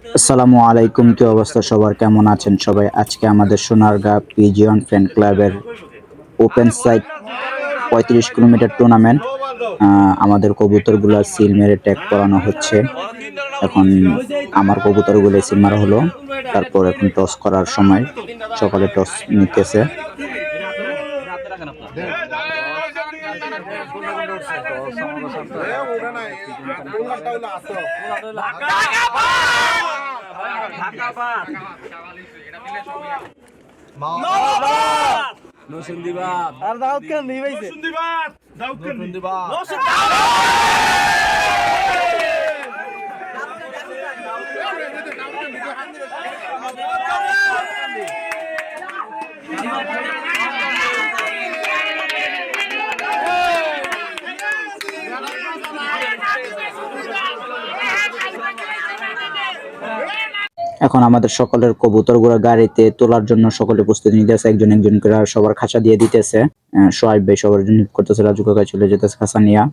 আসসালামু আলাইকুম, কি অবস্থা সবার, কেমন আছেন সবাই? আজকে আমাদের সোনারগাঁ পিজিয়ন ফ্যান ক্লাবের ওপেন সাইট 35 কিলোমিটার টুর্নামেন্ট। আমাদের কবুতরগুলো সিল মেরে ট্যাগ করানো হচ্ছে। এখন আমার কবুতরগুলো সিল মারা হলো, তারপর এখন টস করার সময় সকালে টস নিতেছে। আর দাউদ খান নেই ভাইছে দাউদ খান এখন আমাদের সকলের কবুতরগুলো গাড়িতে তোলার জন্য সকলে প্রস্তুতি নিতেছে, একজন একজন করে সবার খাঁচা দিয়ে দিতেছে। সোহাইব ভাই সবার জন্য করতেছে, রাজু কাকা চলে যেতেছে খাঁচা নিয়া।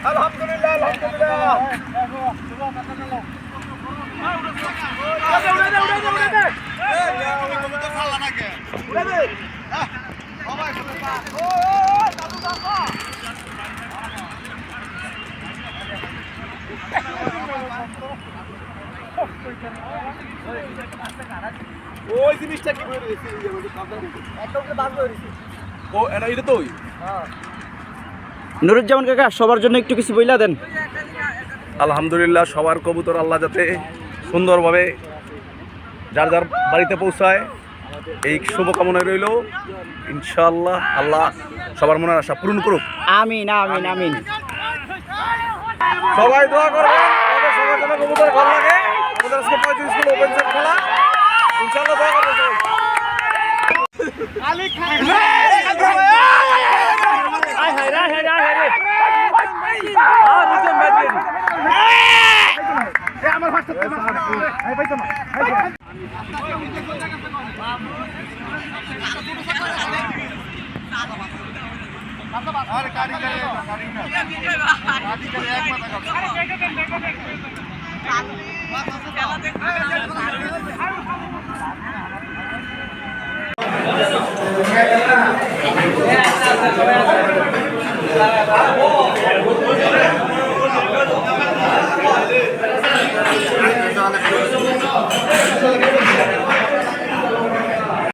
আলহামদুলিল্লাহ আলহামদুলিল্লাহ ওই জিনিসটা কি বলে দিয়েছি ও এটা তো নুরুজ্জামান কাকা সবার জন্য একটু কিছু বইলা দেন। আলহামদুলিল্লাহ, সবার কবুতর আল্লাহ যাতে সুন্দরভাবে যার যার বাড়িতে পৌঁছায় এই শুভকামনায় রইল। ইনশাআল্লাহ আল্লাহ সবার মনের আশা পূরণ করুক। আমিন আমিন আমিন। সবাই দোয়া করবেন আমাদের সবার জন্য কবুতর ভালো লাগে। আমাদের আজকে 35 কিলো ওপেন সেট খেলা, ইনশাআল্লাহ দোয়া করবেন সবাই। আলী খান আমার হোয়াটসঅ্যাপ পাইছো না আরে গাড়ি গাড়ি এক মাথা